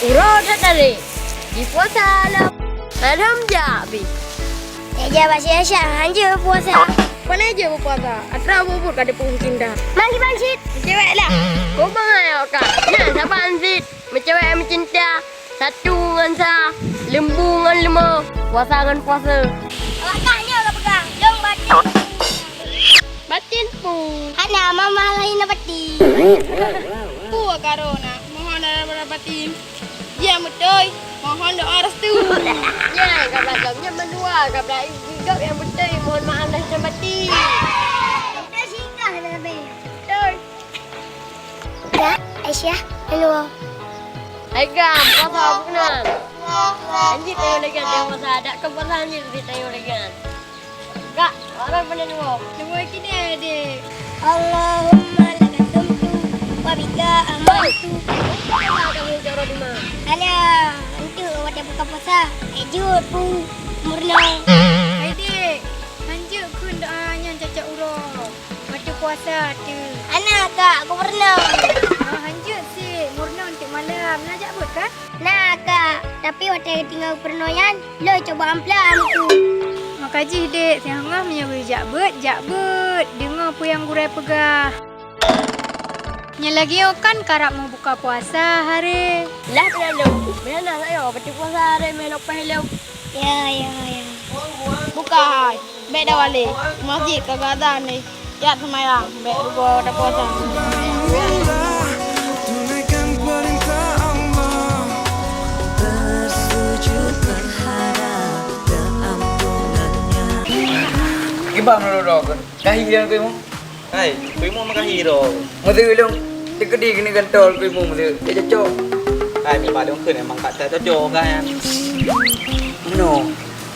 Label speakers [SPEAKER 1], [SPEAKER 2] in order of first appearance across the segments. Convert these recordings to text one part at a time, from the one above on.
[SPEAKER 1] Uroda tadi. Di puasa lah. Adam jabi.
[SPEAKER 2] Ya Basya hanja puasa.
[SPEAKER 1] Mana aja berpuasa? Atra bubur kada pun cinta.
[SPEAKER 2] Manggi bangsit.
[SPEAKER 1] Cewek lah. Kau bangai kak. Nah, siapa ansit? Mencewek yang mencinta. Satu dengan sa. Lembu dengan lima. Puasa dengan puasa.
[SPEAKER 2] Awaknya lah pegang. Jom batin.
[SPEAKER 1] Batin pu.
[SPEAKER 2] Ana mama lain na batin.
[SPEAKER 3] Pu karona. Mohon daripada batin. Dia betul. Mohon doa restu.
[SPEAKER 1] Ya, kabla jamnya menua. Kabla hidup yang betul. Mohon maaf dan sembati.
[SPEAKER 2] Kita singgah dah be.
[SPEAKER 1] Betul.
[SPEAKER 2] Kak, Aisyah, anu.
[SPEAKER 1] Hai gam, puasa bukan? Anjir tayo lagi ada puasa. Ada ke puasa anjir di tayo lagi. Kak, orang mana ni mo?
[SPEAKER 3] Semua kini ada.
[SPEAKER 2] Allahumma laka sumtu wa bika amantu.
[SPEAKER 1] Apa kamu cara di mana?
[SPEAKER 2] Ala, itu wadah buka puasa. Ejut pu murna.
[SPEAKER 3] Hai dek. Hanjuk kun doanya cacat urang. Waktu puasa tu.
[SPEAKER 2] Ana kak, aku pernah.
[SPEAKER 3] Hanjuk si murna untuk malam. Nak ajak buat kan?
[SPEAKER 2] Nah kak, tapi waktu tinggal pernoyan, lo coba amplan tu.
[SPEAKER 3] Makasih dek. Siangah menyebut jakbet. Dengar apa yang gurai pegah. Nya lagi kan karap mau buka puasa hari.
[SPEAKER 1] Lah terlalu. Mana saya berarti puasa hari melok pahilau.
[SPEAKER 2] Ya.
[SPEAKER 3] Bukan. Bek dah balik. Masjid kagak ada ni. Ya semayang. Bek rugo dah puasa.
[SPEAKER 4] Tunaikan perintah Allah, bersujud berharap keampunannya.
[SPEAKER 5] Ibang lo kan. Kahiran ko mo.
[SPEAKER 6] Ay, kuy mo makahiro.
[SPEAKER 5] Madulong. Tikadi kini gantol ko mo madu. E cocok.
[SPEAKER 6] Ay, mi padong kun emang kata cocok kan.
[SPEAKER 5] No.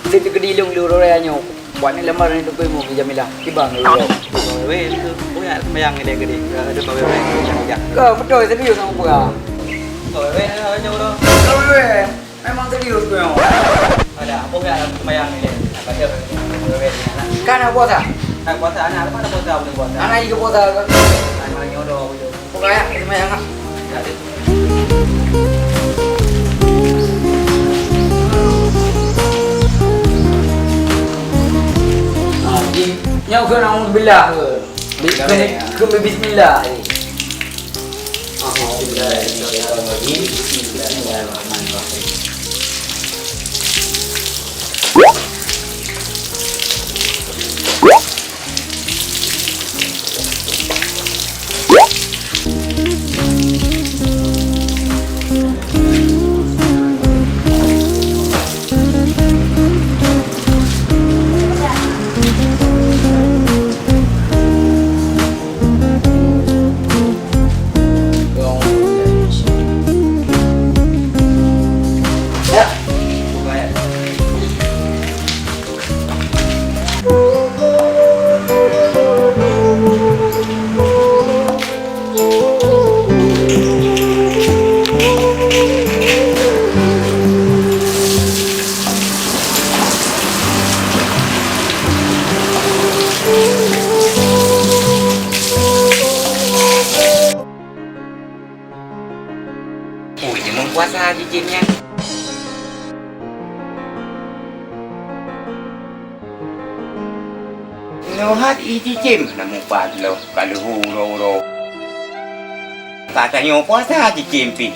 [SPEAKER 5] Tikadi long luro ra nyo. Buat ni lamar ni ko mo Jamila. Ibang lo.
[SPEAKER 6] We tu, punya mayang ni gede. Ada kau we ya.
[SPEAKER 5] Ka betul serius kamu pura.
[SPEAKER 6] Kau we ada jauh.
[SPEAKER 5] Kalau we memang serius ko yo.
[SPEAKER 6] Ada apa ya mayang ni. Apa dia we ni.
[SPEAKER 5] Kan apa ta?
[SPEAKER 6] Tak puasa anak apa ada puasa boleh puasa.
[SPEAKER 5] Anak juga puasa kan.
[SPEAKER 6] Ay, malang nyodo yo.
[SPEAKER 5] Pokoknya semayang ah.
[SPEAKER 6] Jadi
[SPEAKER 5] Nhau ke nak billah ke? Ke bismillah. Puasa cicinnya. Nohat cicim namu padlo kalau huro. Katanya puasa cicim pi.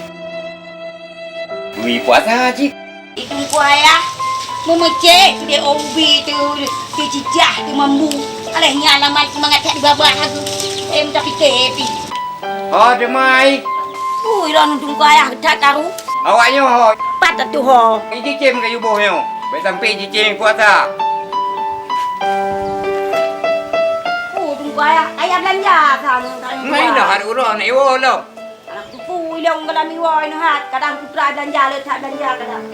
[SPEAKER 5] Wi puasa cicim.
[SPEAKER 7] Itu kuaya memecek dia obi tu ke jijah tu mambu alehnya alamat semangat di babah aku minta fikir pi
[SPEAKER 5] Demai.
[SPEAKER 7] Iran untung kuaya tak tahu
[SPEAKER 5] Awaknya ho.
[SPEAKER 7] patut tu ho
[SPEAKER 5] Ini cicim kayu bohnya. Baik sampai cicim puasa.
[SPEAKER 7] untung kuaya ayah belanja kan
[SPEAKER 5] Main dah ada orang nak iwo lo.
[SPEAKER 7] anak tu ilong kalau miwai hat kadang putra belanja le tak belanja kadang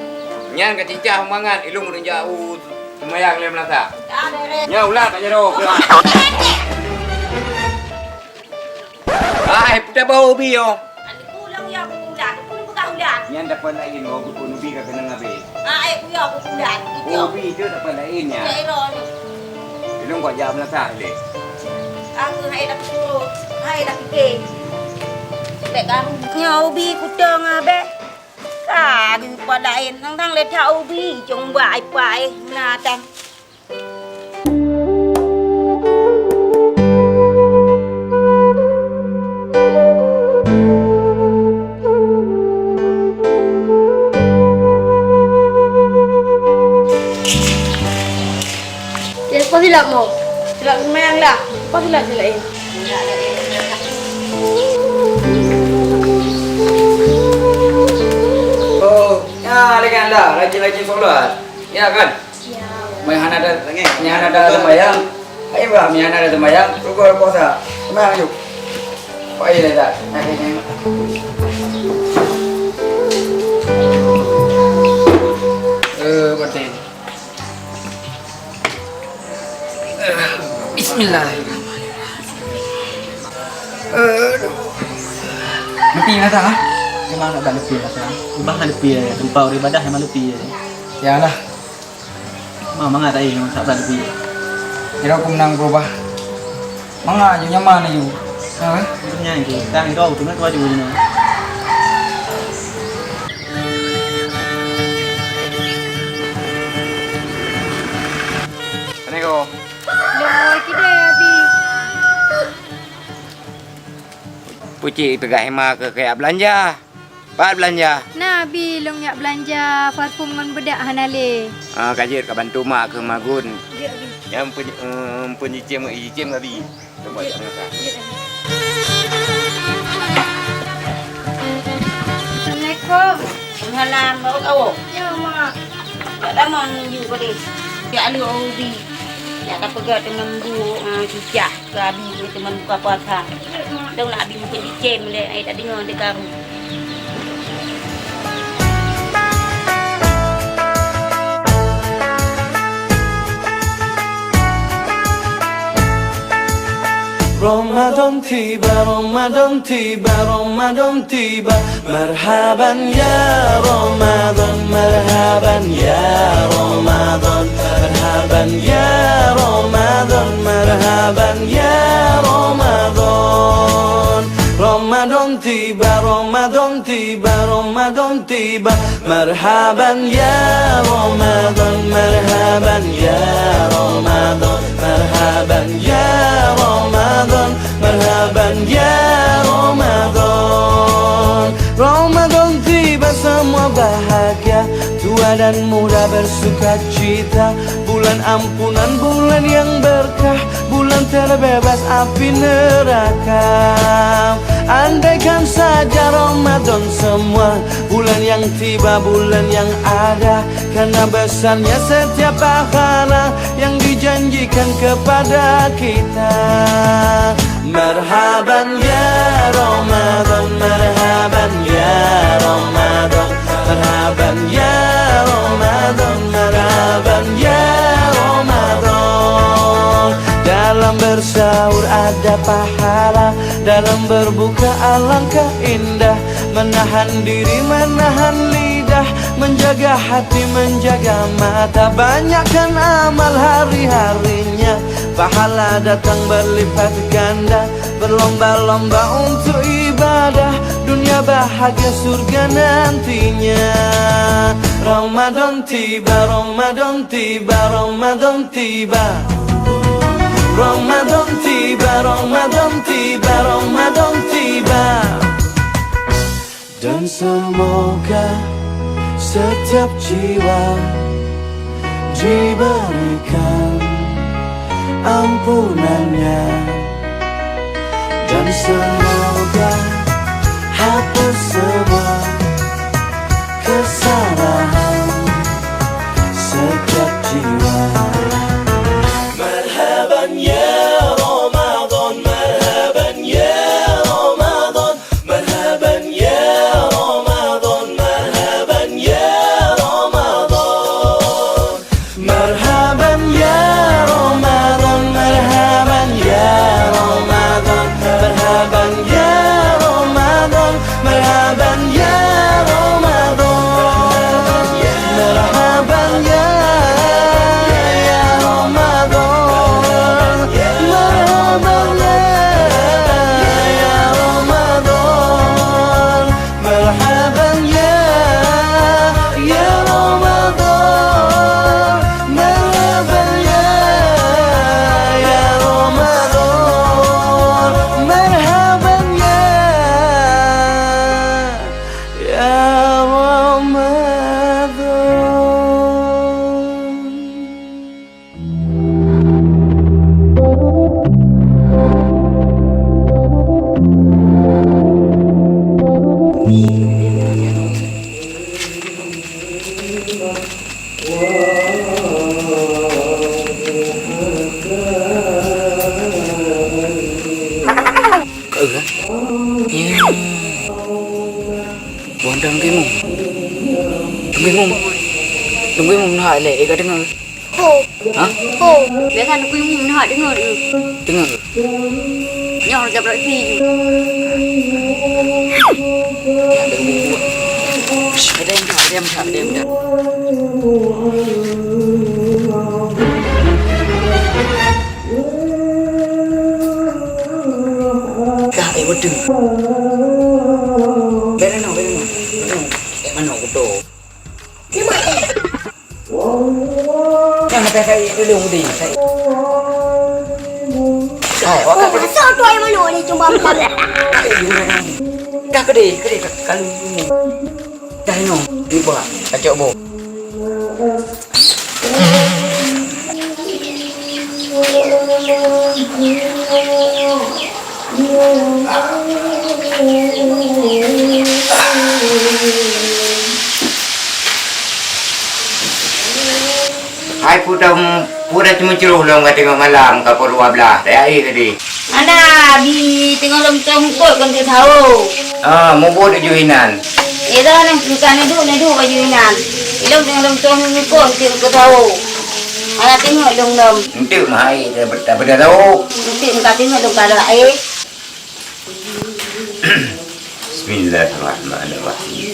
[SPEAKER 5] Nyan kat cicah mangan ilung ring jauh. Semayang le melata.
[SPEAKER 7] ada re
[SPEAKER 5] Nya ulah kat jero. Ai, pita bau bio.
[SPEAKER 7] pulang ya pulang pun bukan udah
[SPEAKER 5] Nyan dapat lain oh, buku nubi kat kena ngabe.
[SPEAKER 7] aku ya pulang itu
[SPEAKER 5] Ubi tu dapat lainnya.
[SPEAKER 7] ya iron
[SPEAKER 5] Ilung kau jam melata le.
[SPEAKER 7] aku hai dah fikir Dek kan nyobi kutang abe Sa gitu padain tang le thau bi chung bai pai na tang.
[SPEAKER 1] Ya, apa silap mo?
[SPEAKER 7] Silap semang lah. Apa silap ini?
[SPEAKER 5] Oh, ya lagi anda rajin-rajin solat. Ya kan? Mayan ada sembahyang. Ayo bah, mayan ada sembahyang. Ruko puasa. Sembahyang yuk. Pak ini dah. Berarti. Bismillahirrahmanirrahim. Mati nasa ha?
[SPEAKER 6] Memang nak lebih lah sekarang. Ubah lebih ya. Tempat ibadah memang lebih ya.
[SPEAKER 5] Ya lah.
[SPEAKER 6] Mama nggak tahu memang tak lebih.
[SPEAKER 5] Kira aku menang berubah. Manga je nyaman ni you. Ha?
[SPEAKER 6] Sebenarnya itu. Tang itu tu nak buat juga ni.
[SPEAKER 5] Assalamualaikum.
[SPEAKER 3] Lemoi kedai Abi.
[SPEAKER 8] Pucik tegak hema ke kayak belanja. Pak belanja.
[SPEAKER 3] Nah Abi long nyak belanja parfum ngan bedak hanale.
[SPEAKER 8] Kajir ka bantu mak ke magun.
[SPEAKER 3] Ya Abi.
[SPEAKER 8] Yang penyicim tadi. Tempat sangat.
[SPEAKER 3] Assalamualaikum.
[SPEAKER 7] Halam baru kau.
[SPEAKER 3] Ya mak.
[SPEAKER 7] Tak ada mau you pada. Ya lu ubi. Ya tak pegat dengan bu cicah ke abi itu teman buka puasa. Dong nak abi mungkin dicem le ai tak dengar dia kamu.
[SPEAKER 4] Ramadan tiba, Ramadan tiba, Ramadan tiba. Marhaban ya Ramadan, marhaban ya Ramadan, marhaban ya Ramadan, marhaban ya Ramadan. Ramadan tiba, Ramadan tiba, Ramadan tiba. Marhaban ya Ramadan, marhaban ya Ramadan, marhaban ya Ramadan, marhaban ya Ramadan. Ramadan tiba semua bahagia, tua dan muda bersuka cita. Bulan ampunan, bulan yang berkah, bulan terbebas api neraka. Andaikan saja Ramadan semua, bulan yang tiba, bulan yang ada. Karena besarnya setiap pahala yang dijanjikan kepada kita. Marhaban ya Ramadan, marhaban ya Ramadan, marhaban ya Ramadan, marhaban ya Ramadan. Dalam bersahur ada pahala, dalam berbuka alangkah indah. Menahan diri, menahan lidah, menjaga hati, menjaga mata. Banyakkan amal hari-harinya, pahala datang berlipat ganda. Berlomba-lomba untuk ibadah, dunia bahagia surga nantinya. Ramadan tiba, Ramadan tiba, Ramadan tiba. Ramadan tiba, Ramadan tiba, Ramadan tiba. Dan semoga setiap jiwa diberikan ampunannya. Dan semoga hapus semua kesalahan setiap jiwa. Marhaban ya Ramadan, marhaban ya Ramadan, marhaban ya Ramadan, marhaban ya Ramadan, marhaban ya Ramadan, marhaban ya Ramadan, marhaban ya Ramadan, marhaban ya Ramadan,
[SPEAKER 8] ke? Ya. Buang dang ke mu. Tunggu mu nak le ka dengar.
[SPEAKER 2] Ho.
[SPEAKER 8] Ha?
[SPEAKER 2] Ho.
[SPEAKER 7] Biasa nak kuih nak dengar tu.
[SPEAKER 8] Dengar.
[SPEAKER 7] Nyaw jap lagi.
[SPEAKER 8] Diam. Kah waduh. Berano. Mana aku tu? Yang nak pakai dulu mudi. Saya wakak ke
[SPEAKER 2] Asal tu yang mana ni cuma empat.
[SPEAKER 8] kah kede kalau ini. Dah no. Ni buat kacau bo. Hai pudah cuma ceruh long ka tengok malam ka por 12 dah air tadi.
[SPEAKER 7] Anda di tengok dalam tengkot kan dia tahu.
[SPEAKER 8] Mau buat juinan.
[SPEAKER 7] Ida ni bukan nedu baju inan. Ilong tengok dalam tengkot dia tahu. Anda tengok dalam.
[SPEAKER 8] Untuk mai dah pada tahu.
[SPEAKER 7] Nanti engkau tengok dalam kada air.
[SPEAKER 8] Bismillahirrahmanirrahim.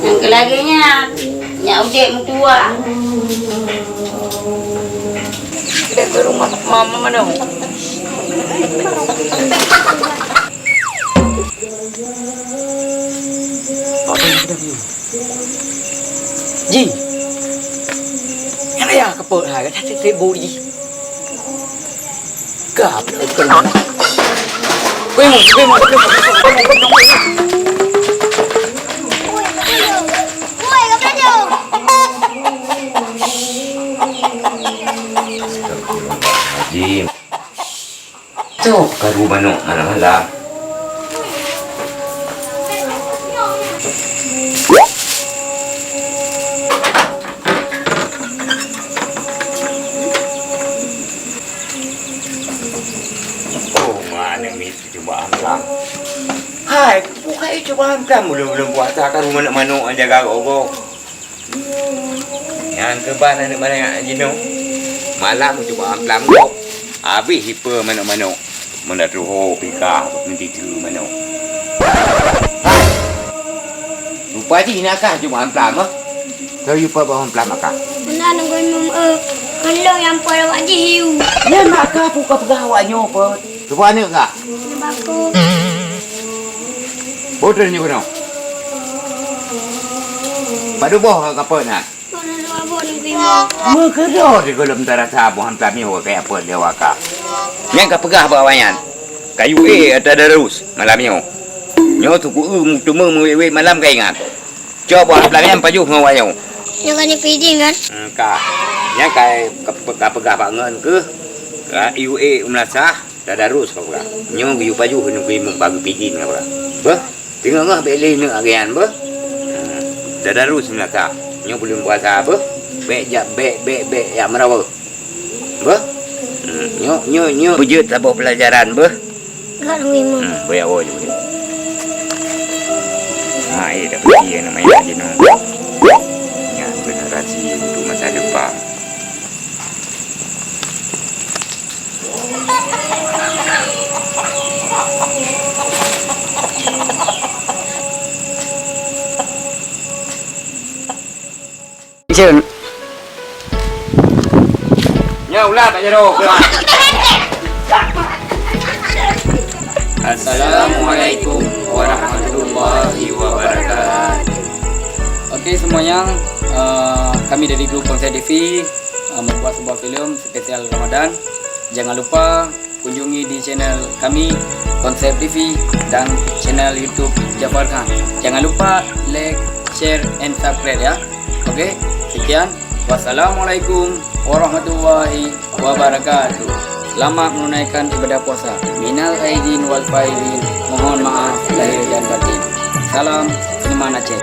[SPEAKER 7] Yang kelaginya nyak udik mentua.
[SPEAKER 8] Kita ke rumah mama mana? Apa yang sudah view? Ji. Yang ya kepot hai ka tak seribu ji. Gap ke mana? Kuih mu.
[SPEAKER 2] Oi, kau belajar.
[SPEAKER 8] Jim. Cok ke rumah no malam-malam. Oh, mana mesti cubaan lang. Hai, bukan cubaan kamu belum puasa kan rumah nak manuk jaga kau. Yang keban nak mana yang jino. Malam cubaan pelang kau. Habis hiper manuk-manuk. Mana tuh pika nanti tu manuk. Lupa di nakah cubaan pelang ah. Kau lupa bawa pelang makah.
[SPEAKER 2] Mana nunggu kalau yang pada wajib hiu.
[SPEAKER 8] Ya makah buka pegawainya apa? Cuba ni enggak?
[SPEAKER 2] Nampak aku.
[SPEAKER 8] Bodoh ni kau. Padu boh apa nak?
[SPEAKER 2] Mana lu abang nunggu.
[SPEAKER 8] Mereka di dalam terasa buhan kami kayak apa dia waka. Yang kau pegah bawayan. Kayu ada darus malamnya. Nyo tu ku cuma mewe malam kau ingat. Coba buhan paju ngawayo.
[SPEAKER 2] Yang kan feeding kan?
[SPEAKER 8] Kak. Yang kau pegah bangun ke? IUA umlasah darus kau pegah. Nyo yu paju hendak pergi bagi pidin kau pegah. Bah, tengok ngah beli nak agian bah. Darus umlasah. Nyo belum puasa apa? Bek ya merawa. Bah. Nyo bujut tabuk pelajaran bah.
[SPEAKER 2] Enggak nunggu.
[SPEAKER 8] Bayar je boleh. Dah pergi namanya aja no. Ya, generasi untuk masa depan. Cun. Ya ulah tak jero. Assalamualaikum warahmatullahi wabarakatuh. Okey semuanya, kami dari grup Konsep TV membuat sebuah filem spesial Ramadan. Jangan lupa kunjungi di channel kami Konsep TV dan channel YouTube Jafar Khan. Jangan lupa like, share and subscribe ya. Okey, sekian. Wassalamualaikum warahmatullahi wabarakatuh. Selamat menunaikan ibadah puasa. Minal aidin wal faizin. Mohon maaf lahir dan batin. Salam Seniman Aceh.